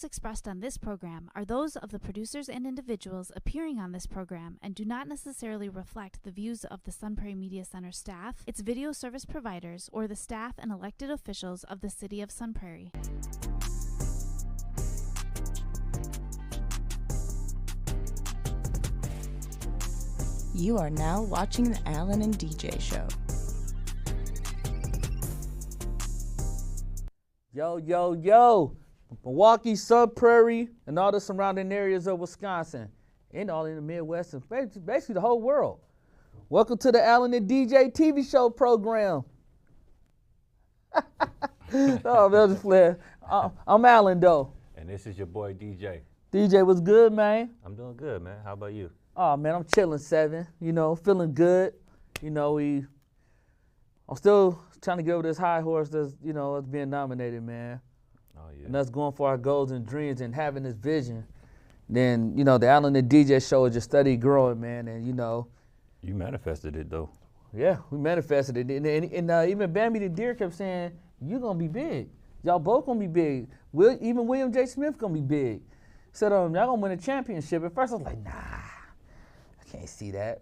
Expressed on this program are those of the producers and individuals appearing on this program and do not necessarily reflect the views of the Sun Prairie Media Center staff, its video service providers, or the staff and elected officials of the City of Sun Prairie. You are now watching the Alan and DJ Show. Yo, yo, yo. Milwaukee, Sun Prairie, and all the surrounding areas of Wisconsin, and all in the Midwest, and basically the whole world. Welcome to the Alan and DJ TV show program. Oh, man, just playing. I'm Alan, though. And this is your boy, DJ. DJ, what's good, man? I'm doing good, man. How about you? Oh, man, I'm chilling, 7. Feeling good. I'm still trying to get over this high horse that's, it's being nominated, man. Oh, yeah. And us going for our goals and dreams and having this vision. Then, the Alan and DJ show is just steady growing, man. And, You manifested it, though. yeah, we manifested it. And even Bambi the Deer kept saying, you're going to be big. Y'all both going to be big. Even William J. Smith going to be big. Said, y'all going to win a championship. At first, I was like, nah, I can't see that.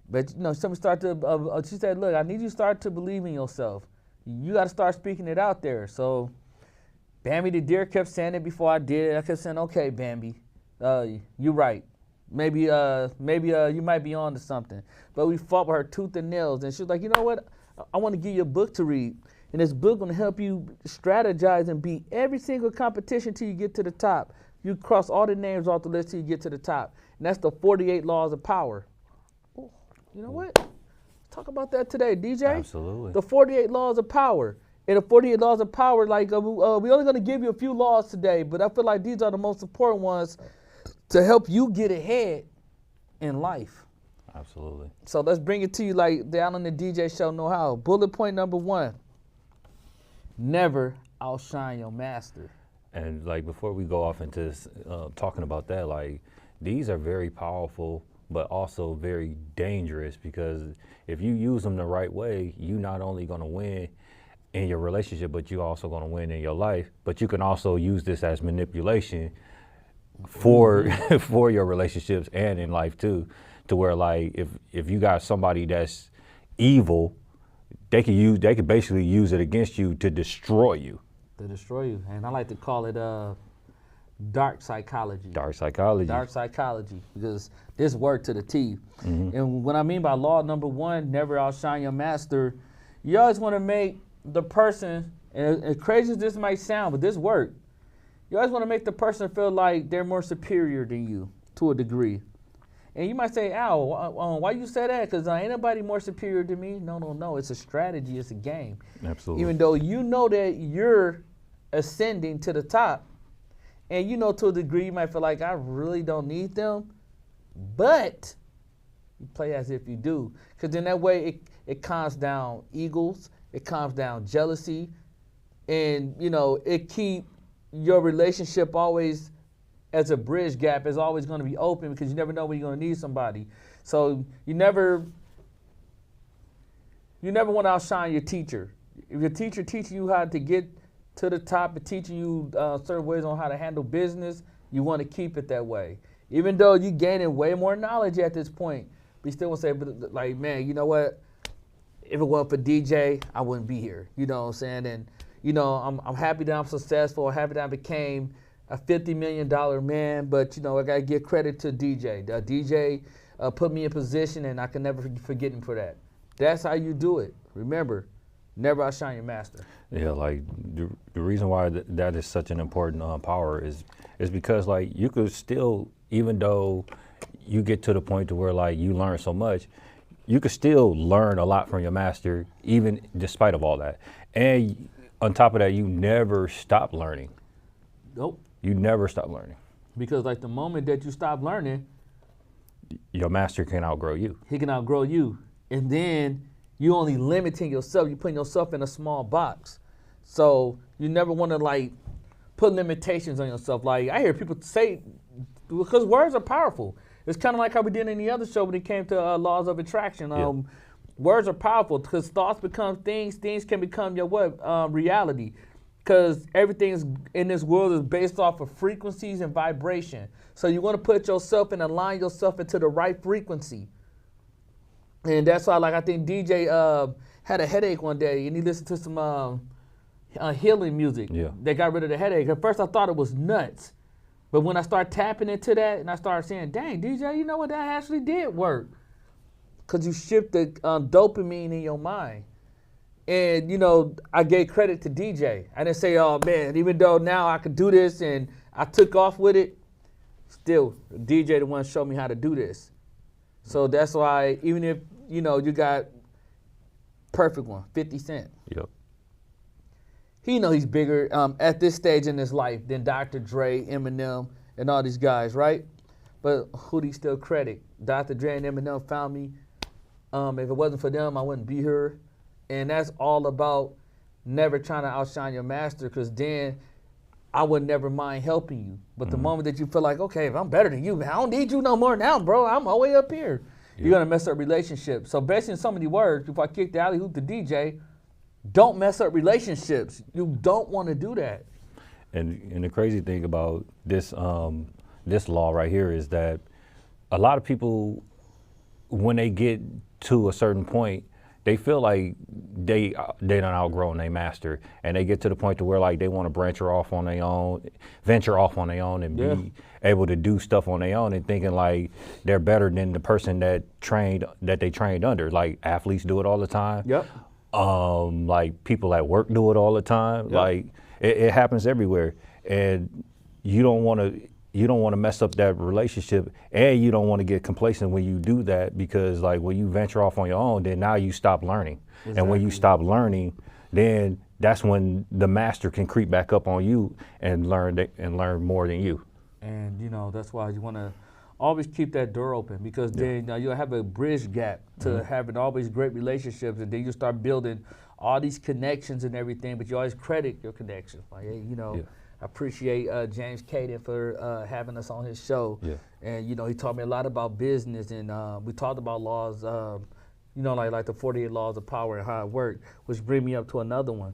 But, somebody started to, she said, look, I need you to start to believe in yourself. You got to start speaking it out there. So Bambi the Deer kept saying it before I did it. I kept saying, okay, Bambi, you're right. Maybe you might be on to something. But we fought with her tooth and nails. And she was like, you know what? I want to give you a book to read. And this book going to help you strategize and beat every single competition till you get to the top. You cross all the names off the list till you get to the top. And that's the 48 Laws of Power. Oh, you know what? Let's talk about that today, DJ. Absolutely. The 48 Laws of Power. And the 48 Laws of Power, we only going to give you a few laws today, but I feel like these are the most important ones to help you get ahead in life. Absolutely. So let's bring it to you like the Alan and DJ show know how. Bullet point number 1, never outshine your master. And, before we go off into talking about that, these are very powerful, but also very dangerous because if you use them the right way, you not only going to win in your relationship, but you're also going to win in your life. But you can also use this as manipulation for for your relationships and in life too, to where if you got somebody that's evil, they could basically use it against you to destroy you. To destroy you, and I like to call it dark psychology. Dark psychology. Dark psychology, because this worked to the T. Mm-hmm. And what I mean by law number 1, never outshine your master, you always want to make the person, and as crazy as this might sound, but this worked. You always want to make the person feel like they're more superior than you to a degree. And you might say, Al, why you say that? Because ain't nobody more superior than me. No. It's a strategy. It's a game. Absolutely. Even though you know that you're ascending to the top, and to a degree you might feel like I really don't need them, but you play as if you do. Because in that way it calms down egos. It calms down jealousy, and it keep your relationship always as a bridge gap is always going to be open because you never know when you're going to need somebody. So you never want to outshine your teacher. If your teacher teaching you how to get to the top and teaching you certain ways on how to handle business, you want to keep it that way. Even though you're gaining way more knowledge at this point, but you still want to say, man, you know what? If it wasn't for DJ, I wouldn't be here. You know what I'm saying? And, I'm happy that I'm successful. I'm happy that I became a $50 million man. But, I got to give credit to DJ. The DJ put me in position, and I can never forget him for that. That's how you do it. Remember, never outshine your master. Yeah, the reason why that is such an important power is because, you could still, even though you get to the point to where, you learn so much, you could still learn a lot from your master, even despite of all that. And on top of that, you never stop learning. Nope. You never stop learning. Because the moment that you stop learning, your master can outgrow you. He can outgrow you. And then you only limiting yourself. You're putting yourself in a small box. So you never want to put limitations on yourself. I hear people say, because words are powerful. It's kind of like how we did in the other show when it came to laws of attraction. Words are powerful because thoughts become things. Things can become your reality. because everything is, in this world is based off of frequencies and vibration. So you want to put yourself and align yourself into the right frequency. And that's why, like, I think DJ had a headache one day, and he listened to some healing music. Yeah. That got rid of the headache. At first, I thought it was nuts. But when I started tapping into that, and I started saying, dang, DJ, you know what, that actually did work. Because you shift the dopamine in your mind. And, you know, I gave credit to DJ. I didn't say, oh, man, even though now I could do this and I took off with it, still, DJ the one showed me how to do this. So that's why, even if, you know, you got perfect one, 50 Cent. Yep. He know he's bigger at this stage in his life than Dr. Dre, Eminem, and all these guys, right? But who do you still credit? Dr. Dre and Eminem found me. If it wasn't for them, I wouldn't be here. And that's all about never trying to outshine your master, because then I would never mind helping you. But the moment that you feel like, okay, if I'm better than you, man, I don't need you no more now, bro. I'm all the way up here. Yeah. You're going to mess up relationships. So basically, in so many words, if I kick the alley-oop to DJ, don't mess up relationships. You don't want to do that. And the crazy thing about this this law right here is that a lot of people, when they get to a certain point, they feel like they done outgrown their master, and they get to the point to where, like, they want to venture off on their own, and be able to do stuff on their own, and thinking like they're better than the person that they trained under. Like, athletes do it all the time. Yep. Like, people at work do it all the time. Yep. Like, it happens everywhere, and you don't want to mess up that relationship, and you don't want to get complacent when you do that, because, like, when you venture off on your own, then now you stop learning. Exactly. And when you stop learning, then that's when the master can creep back up on you and learn more than you. And, you know, that's why you want to always keep that door open, because then you'll have a bridge gap to having always great relationships, and then you start building all these connections and everything, but you always credit your connections. Like, hey, you know, I appreciate James Caden for having us on his show. Yeah. And, you know, he taught me a lot about business, and we talked about laws, you know, like the 48 laws of power and how it worked, which bring me up to another one.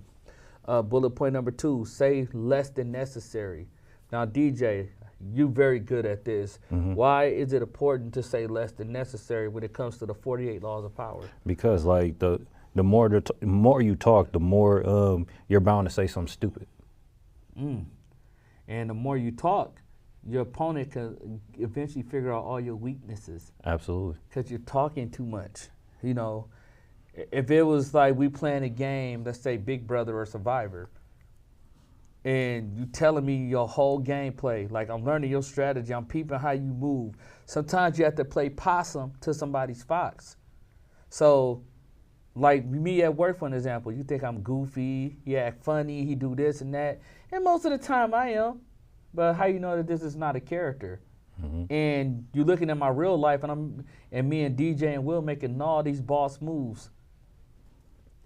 Bullet point number 2, say less than necessary. Now, DJ, you very good at this. Why is it important to say less than necessary when it comes to the 48 laws of power? Because, like, the more you talk, the more you're bound to say something stupid. And the more you talk, your opponent can eventually figure out all your weaknesses. Absolutely. Because you're talking too much. You know, if it was like we playing a game, let's say Big Brother or Survivor, and you telling me your whole gameplay, like, I'm learning your strategy, I'm peeping how you move. Sometimes you have to play possum to somebody's fox. So, like me at work, for an example, you think I'm goofy, he act funny, he do this and that. And most of the time I am. But how you know that this is not a character? And you're looking at my real life, and me and DJ and Will making all these boss moves.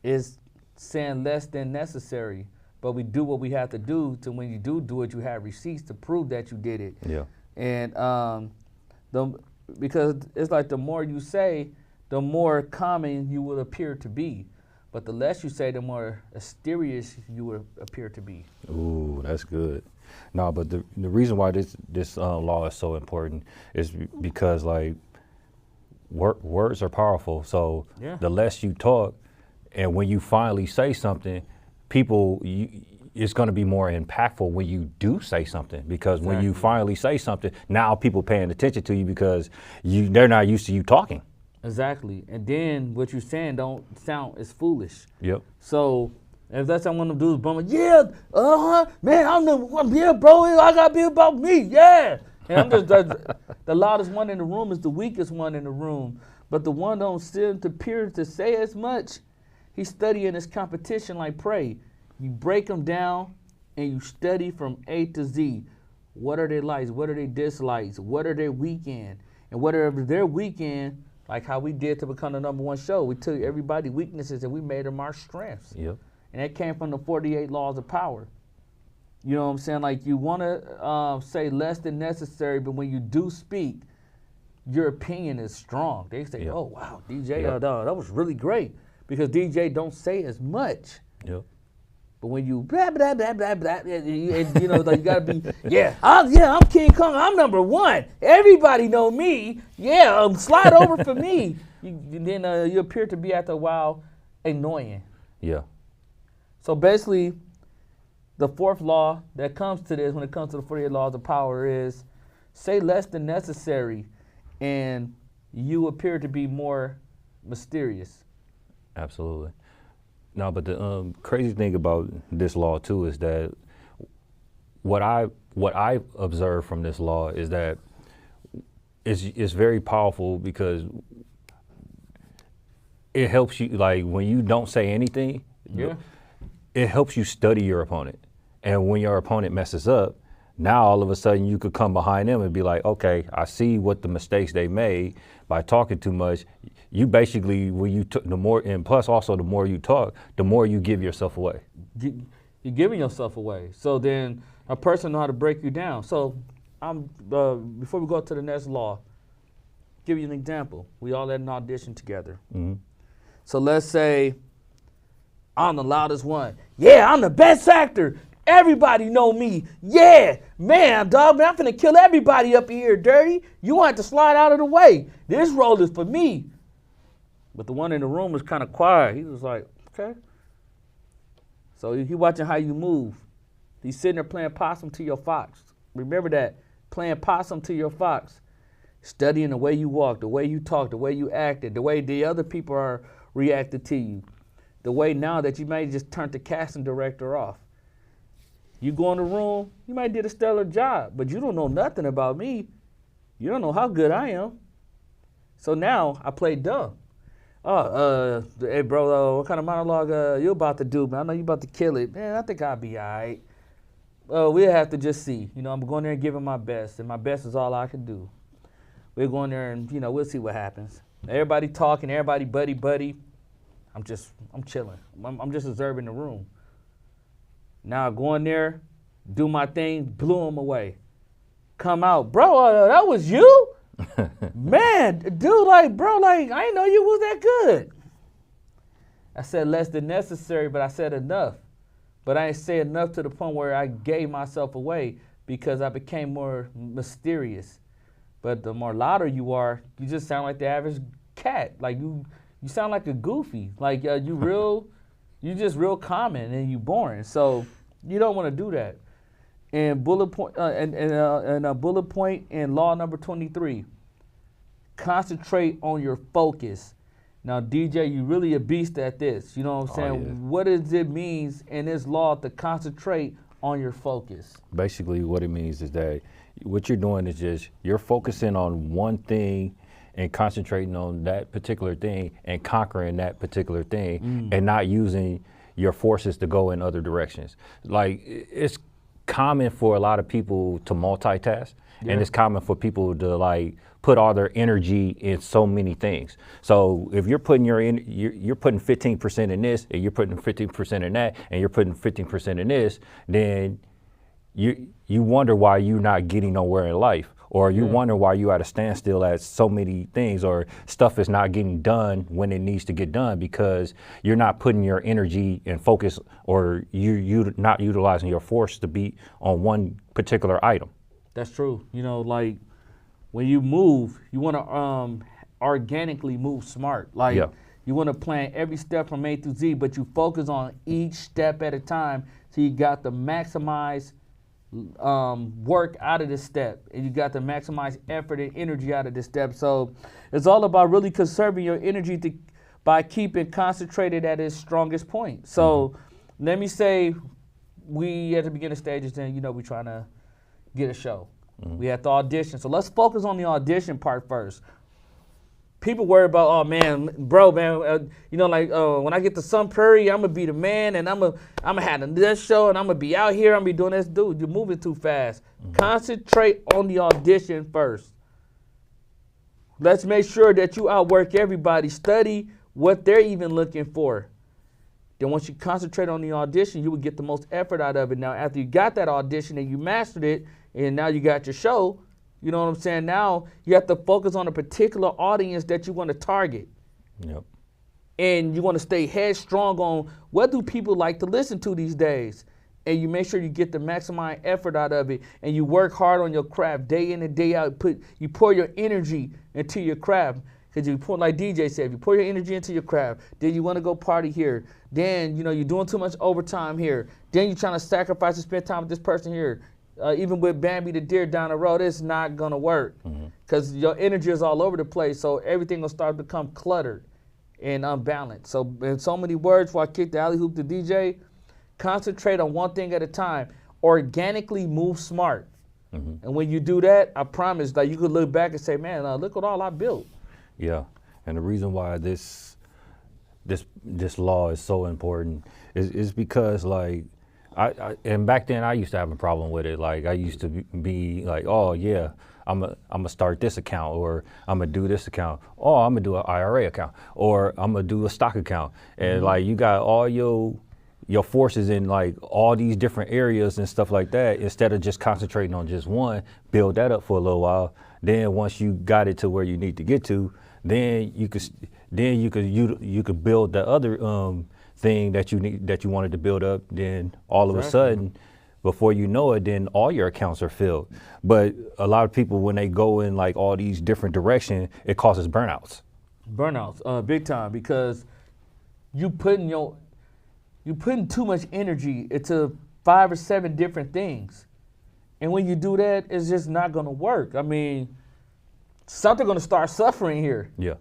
Is saying less than necessary. But we do what we have to do to, when you do it, you have receipts to prove that you did it. Yeah. And because it's like the more you say, the more common you will appear to be. But the less you say, the more mysterious you will appear to be. Ooh, that's good. No, but the reason why this law is so important is because, like, words are powerful. So the less you talk, and when you finally say something, it's going to be more impactful when you do say something, because when you finally say something, now people paying attention to you because they're not used to you talking. Exactly. And then what you're saying don't sound as foolish. Yep. So if that's how one of them dudes bumming, man, yeah, bro, I got to be about me, yeah. And I'm just, the loudest one in the room is the weakest one in the room. But the one don't seem to appear to say as much. He's studying his competition like prey. You break them down and you study from A to Z. What are their likes? What are their dislikes? What are their weekend? And whatever their weekend, like how we did to become the #1 show, we took everybody's weaknesses and we made them our strengths. Yep. And that came from the 48 laws of power. You know what I'm saying? Like, you want to say less than necessary, but when you do speak, your opinion is strong. They say, oh, wow, DJ, that was really great. Because DJ don't say as much. Yep. But when you blah, blah, blah, blah, blah, and you know, like you gotta be, I'm King Kong, I'm number one. Everybody know me. Yeah, slide over for me. Then you appear to be after a while annoying. Yeah. So basically, the fourth law that comes to this when it comes to the 48 laws of power is say less than necessary and you appear to be more mysterious. Absolutely. No, but the crazy thing about this law too is that what I observe from this law is that it's very powerful because it helps you, like when you don't say anything, it helps you study your opponent. And when your opponent messes up, now all of a sudden you could come behind them and be like, okay, I see what the mistakes they made by talking too much. You basically, when you took the more, and plus also the more you talk, the more you give yourself away. You're giving yourself away. So then a person know how to break you down. So before we go to the next law, give you an example. We all had an audition together. Mm-hmm. So let's say I'm the loudest one. Yeah, I'm the best actor. Everybody know me. Yeah, man, dog, man, I'm finna kill everybody up here, dirty. You want to slide out of the way. This role is for me. But the one in the room was kind of quiet. He was like, okay. So he watching how you move. He's sitting there playing possum to your fox. Remember that, playing possum to your fox. Studying the way you walk, the way you talk, the way you acted, the way the other people are reacting to you. The way now that you may just turn the casting director off. You go in the room, you might did a stellar job, but you don't know nothing about me. You don't know how good I am. So now I play dumb. Hey bro, what kind of monologue you about to do, man? I know you about to kill it. Man, I think I'll be all right. We'll have to just see. You know, I'm going there and giving my best, and my best is all I can do. We're going there and, you know, we'll see what happens. Everybody talking, everybody buddy. I'm chilling. I'm just observing the room. Now I go in there, do my thing, blew him away. Come out, bro, that was you? Man, dude, like, bro, like, I didn't know you was that good. I said less than necessary, but I said enough. But I didn't say enough to the point where I gave myself away because I became more mysterious. But the more louder you are, you just sound like the average cat. Like, you sound like a goofy. Like, you just real common and you boring. So you don't want to do that. And bullet point bullet point in law number 23. Concentrate on your focus. Now, DJ, you really a beast at this. You know what I'm saying? Yeah. What does it mean in this law to concentrate on your focus? Basically, what it means is that what you're doing is just you're focusing on one thing and concentrating on that particular thing and conquering that particular thing and not using your forces to go in other directions. Like, it's common for a lot of people to multitask, and it's common for people to like put all their energy in so many things. So if you're putting you're putting 15% in this, and you're putting 15% in that, and you're putting 15% in this, then you wonder why you're not getting nowhere in life. Or you wonder why you at a standstill at so many things, or stuff is not getting done when it needs to get done because you're not putting your energy and focus, or you're not utilizing your force to be on one particular item. That's true. You know, like when you move, you want to organically move smart. Like you want to plan every step from A to Z, but you focus on each step at a time so you got the maximize work out of this step, and you got to maximize effort and energy out of this step. So it's all about really conserving your energy by keeping concentrated at its strongest point. So let me say we at the beginning stages, then you know we're trying to get a show. We had the audition. So let's focus on the audition part first. People worry about, oh man, bro, man, you know, like when I get to Sun Prairie, I'm gonna be the man, and I'm gonna have this show, and I'm gonna be out here, I'm gonna be doing this. Dude, you're moving too fast. Concentrate on the audition first. Let's make sure that you outwork everybody. Study what they're even looking for. Then once you concentrate on the audition, you will get the most effort out of it. Now, after you got that audition and you mastered it, and now you got your show, you know what I'm saying? Now you have to focus on a particular audience that you want to target. Yep. and you want to stay headstrong on what do people like to listen to these days. And you make sure you get the maximum effort out of it, and you work hard on your craft day in and day out. You pour your energy into your craft, because you pour, like DJ said, you pour your energy into your craft. Then you want to go party here. Then you're doing too much overtime here. Then you're trying to sacrifice to spend time with this person here. Even with Bambi the deer down the road, it's not gonna work because your energy is all over the place. So everything will start to become cluttered and unbalanced. So in so many words, before I kick the alley hoop to DJ. Concentrate on one thing at a time. Organically move smart. And when you do that, I promise that you could look back and say, man, look what all I built. Yeah, and the reason why this law is so important is because, like, and back then I used to have a problem with it. Like, I used to be like, oh yeah, I'm gonna start this account, or I'm gonna do this account, or I'm gonna do an IRA account, or I'm gonna do a stock account, and like you got all your forces in like all these different areas and stuff like that, instead of just concentrating on just one, build that up for a little while. Then once you got it to where you need to get to, then you could build the other thing that you wanted to build up. Then all of a sudden, before you know it, then all your accounts are filled. But a lot of people, when they go in like all these different directions, it causes burnouts. Big time, because you putting too much energy into 5 or 7 different things. And when you do that, it's just not gonna work. I mean, something's gonna start suffering here. Yeah.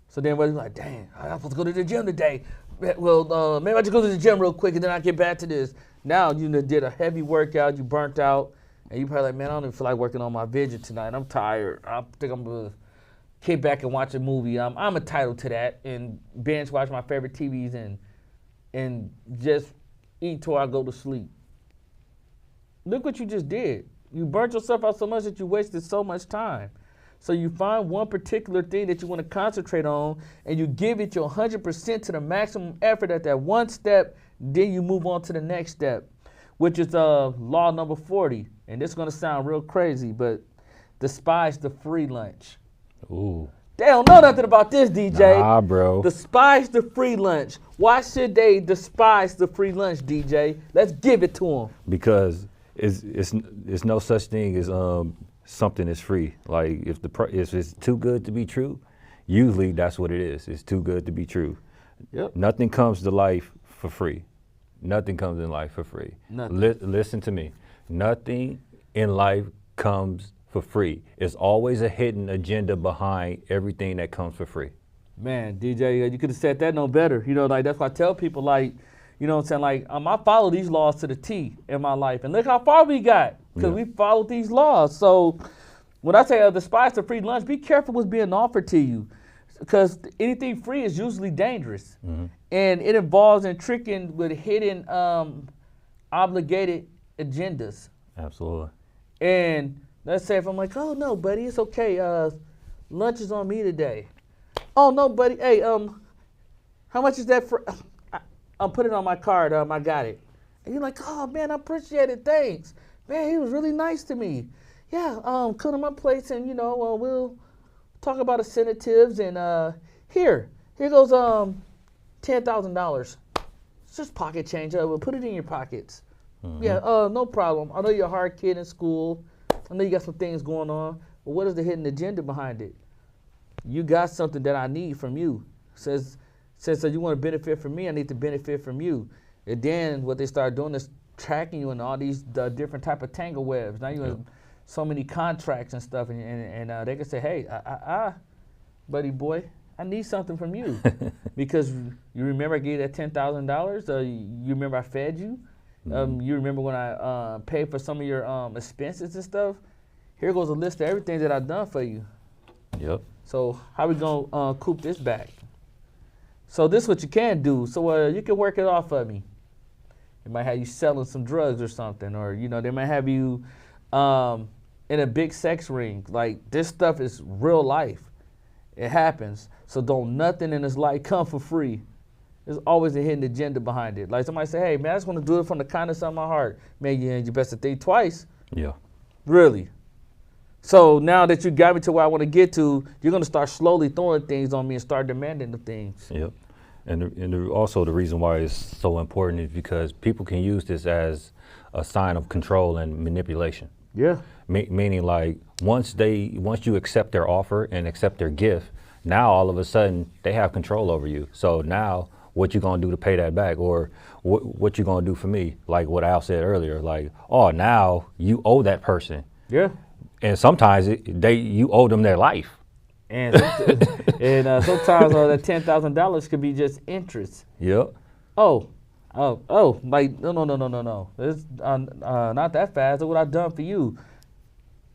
So then everybody's like, dang, I'm supposed to go to the gym today. Well, maybe I just go to the gym real quick and then I get back to this. Now you did a heavy workout, you burnt out, and you probably like, man, I don't even feel like working on my vision tonight. I'm tired. I think I'm gonna kick back and watch a movie. I'm entitled to that, and binge watch my favorite TVs and just eat till I go to sleep. Look what you just did. You burnt yourself out so much that you wasted so much time. So you find one particular thing that you want to concentrate on, and you give it your 100% to the maximum effort at that one step, then you move on to the next step, which is law number 40. And this is going to sound real crazy, but despise the free lunch. Ooh. They don't know nothing about this, DJ. Nah, bro. Despise the free lunch. Why should they despise the free lunch, DJ? Let's give it to them. Because it's no such thing as something is free. Like if it's too good to be true, usually that's what it is. It's too good to be true. Yep. Nothing comes to life for free. Nothing comes in life for free. Nothing. Listen to me. Nothing in life comes for free. It's always a hidden agenda behind everything that comes for free. Man, DJ, you could have said that no better. Like that's why I tell people, like, you know what I'm saying? Like, I follow these laws to the T in my life. And look how far we got, because we followed these laws. So when I say despise the free lunch, be careful what's being offered to you, because anything free is usually dangerous. And it involves in tricking with hidden obligated agendas. Absolutely. And let's say if I'm like, oh, no, buddy, it's okay. Lunch is on me today. Oh, no, buddy. Hey, how much is that for? I'll put it on my card. I got it. And you're like, oh, man, I appreciate it. Thanks. Man, he was really nice to me. Yeah, come to my place and, we'll talk about incentives. And here goes $10,000. It's just pocket change. We'll put it in your pockets. Yeah, no problem. I know you're a hard kid in school. I know you got some things going on. But what is the hidden agenda behind it? You got something that I need from you. Says so you want to benefit from me, I need to benefit from you. And then what they start doing is tracking you in all these different type of tangle webs. Now you have so many contracts and stuff, and they can say, hey, buddy boy, I need something from you. Because you remember I gave you that $10,000? You remember I fed you? You remember when I paid for some of your expenses and stuff? Here goes a list of everything that I've done for you. Yep. So how we gonna coup this back? So this is what you can do. So you can work it off of me. It might have you selling some drugs or something, or they might have you in a big sex ring. Like, this stuff is real life. It happens. So don't nothing in this life come for free. There's always a hidden agenda behind it. Like somebody say, hey man, I just want to do it from the kindness of my heart. Man, you best to think twice. Yeah. Really. So now that you got me to where I want to get to, you're going to start slowly throwing things on me and start demanding the things. Yep. Also the reason why it's so important is because people can use this as a sign of control and manipulation. Yeah. Meaning like once you accept their offer and accept their gift, now all of a sudden they have control over you. So now what you gonna do to pay that back, or what you gonna do for me? Like what Al said earlier, like, oh, now you owe that person. Yeah. And sometimes you owe them their life. And sometimes that $10,000 could be just interest. Yep. Oh, like no. It's not that fast. Look what I've done for you.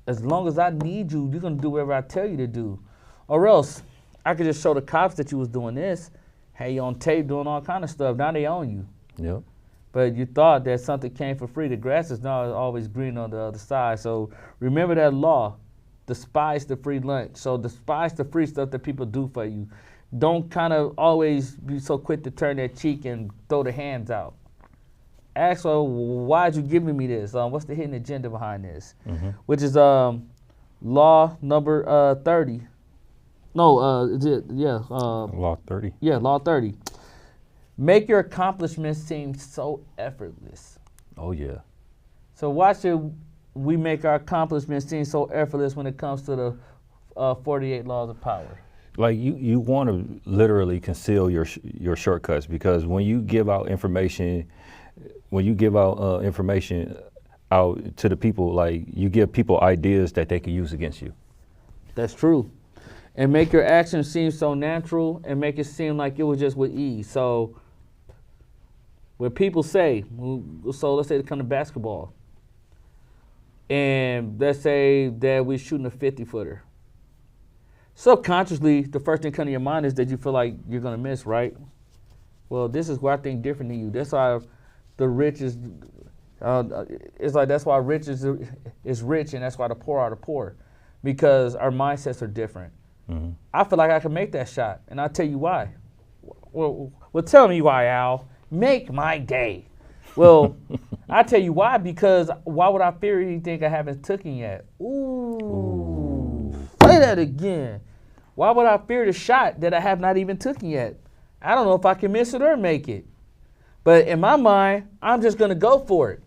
As long as I need you, you're gonna do whatever I tell you to do, or else I could just show the cops that you was doing this. Hey, you on tape doing all kind of stuff. Now they own you. Yep. But you thought that something came for free. The grass is not always green on the other side. So remember that law. Despise the free lunch. So despise the free stuff that people do for you. Don't kind of always be so quick to turn their cheek and throw the hands out. Ask, well, why'd you give me this? What's the hidden agenda behind this? Mm-hmm. Which is law number 30. No, is it? Yeah. Law 30. Yeah, law 30. Make your accomplishments seem so effortless. Oh, yeah. So why should we make our accomplishments seem so effortless when it comes to the 48 laws of power? Like you want to literally conceal your shortcuts, because when you give out information, out to the people, like you give people ideas that they can use against you. That's true. And make your actions seem so natural and make it seem like it was just with ease. So when people say, so let's say they come to basketball, and let's say that we're shooting a 50-footer. Subconsciously, the first thing coming to your mind is that you feel like you're going to miss, right? Well, this is where I think different than you. That's why the rich is, it's like that's why rich is rich, and that's why the poor are the poor, because our mindsets are different. Mm-hmm. I feel like I can make that shot, and I'll tell you why. Well, tell me why, Al. Make my day. Well, I tell you why, because why would I fear anything I haven't taken yet? Ooh. Say that again. Why would I fear the shot that I have not even taken yet? I don't know if I can miss it or make it. But in my mind, I'm just going to go for it.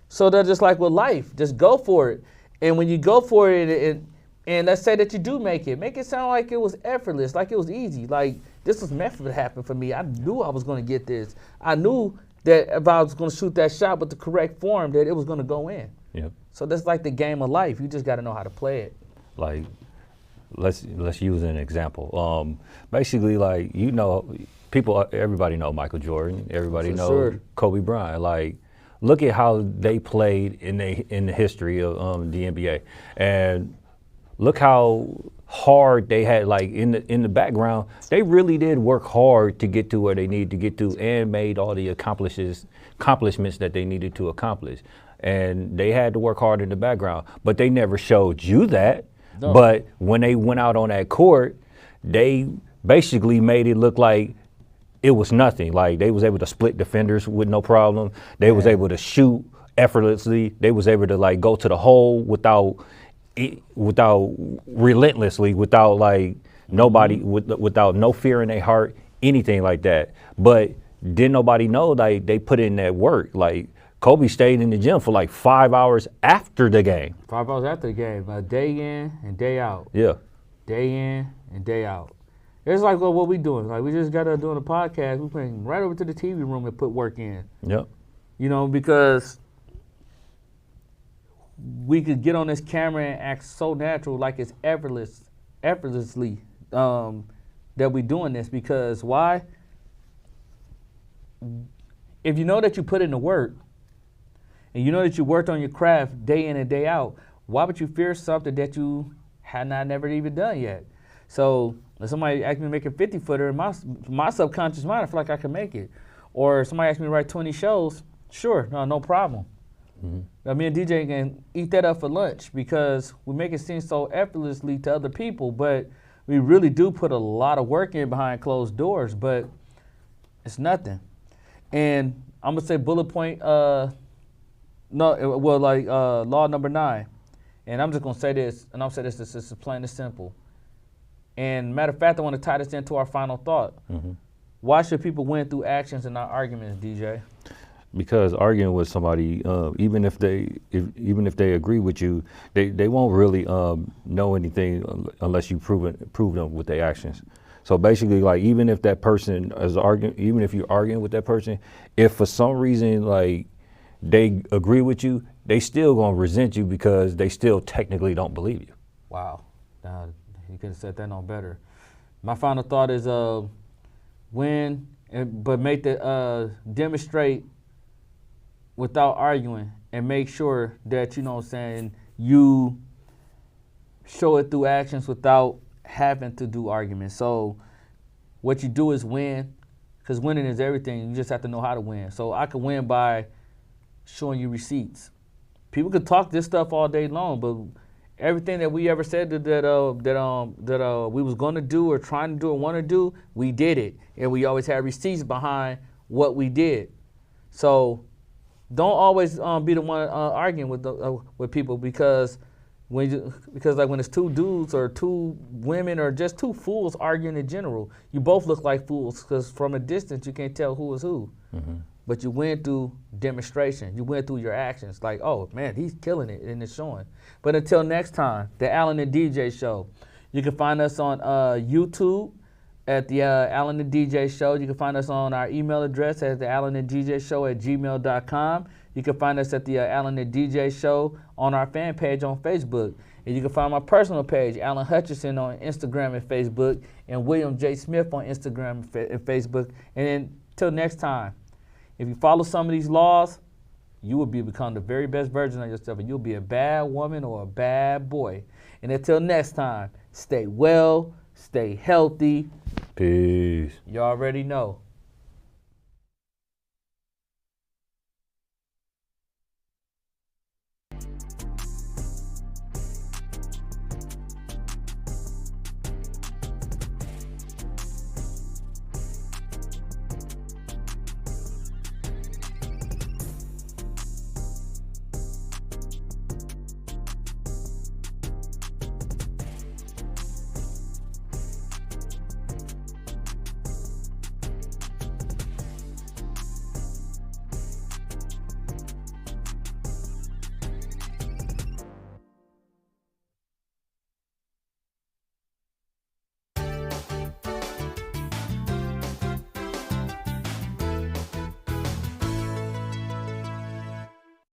So they're just like with life, just go for it. And when you go for it, and let's say that you do make it sound like it was effortless, like it was easy. Like this was meant to happen for me. I knew I was going to get this. I knew that if I was going to shoot that shot with the correct form, that it was going to go in. Yep. So that's like the game of life. You just got to know how to play it. Like, let's use an example. Basically, like, you know, everybody know Michael Jordan. Everybody knows Kobe Bryant. Like, look at how they played in the history of the NBA, and look how hard they had, like in the background. They really did work hard to get to where they needed to get to, and made all the accomplishments that they needed to accomplish. And they had to work hard in the background, but they never showed you that. No. But when they went out on that court, they basically made it look like it was nothing. Like they was able to split defenders with no problem. They was able to shoot effortlessly. They was able to like go to the hole without relentlessly, without like nobody, without no fear in their heart, anything like that. But didn't nobody know like they put in that work? Like Kobe stayed in the gym for like 5 hours after the game. 5 hours after the game, day in and day out. Yeah. Day in and day out. It's like what we doing. Like we just got done doing a podcast. We went right over to the TV room and put work in. Yep. You know, because we could get on this camera and act so natural, like it's effortlessly that we doing this. Because why? If you know that you put in the work, and you know that you worked on your craft day in and day out, why would you fear something that you had never even done yet? So if somebody asked me to make a 50-footer, in my subconscious mind, I feel like I can make it. Or somebody asked me to write 20 shows, sure, no problem. Mm-hmm. Me and DJ can eat that up for lunch because we make it seem so effortlessly to other people, but we really do put a lot of work in behind closed doors, but it's nothing. And I'm going to say bullet point, law number 9. And I'm just going to say this, and I'll say this is plain and simple. And matter of fact, I want to tie this into our final thought. Mm-hmm. Why should people win through actions and not arguments, DJ? Because arguing with somebody, even if they agree with you, they won't really know anything unless you prove them with their actions. So basically, like, even if that person is arguing, even if you're arguing with that person, if for some reason like they agree with you, they still gonna resent you because they still technically don't believe you. Wow, you could have said that no better. My final thought is win, but make the demonstrate without arguing, and make sure that, you know what I'm saying, you show it through actions without having to do arguments. So what you do is win, because winning is everything. You just have to know how to win. So I could win by showing you receipts. People could talk this stuff all day long, but everything that we ever said that we was gonna do or trying to do or want to do, we did it, and we always had receipts behind what we did. So don't always be the one arguing with people, because when it's two dudes or two women or just two fools arguing in general, you both look like fools, because from a distance you can't tell who is who. Mm-hmm. But you went through demonstration. You went through your actions. Like, oh man, he's killing it, and it's showing. But until next time, the Alan and DJ Show. You can find us on YouTube at the Alan and DJ Show. You can find us on our email address at the Alan and DJ Show at gmail.com. You can find us at the Alan and DJ Show on our fan page on Facebook. And you can find my personal page, Alan Hutchinson, on Instagram and Facebook, and William J. Smith on Instagram and Facebook. And then until next time, if you follow some of these laws, you will become the very best version of yourself, and you'll be a bad woman or a bad boy. And until next time, stay well, stay healthy. Peace. You already know.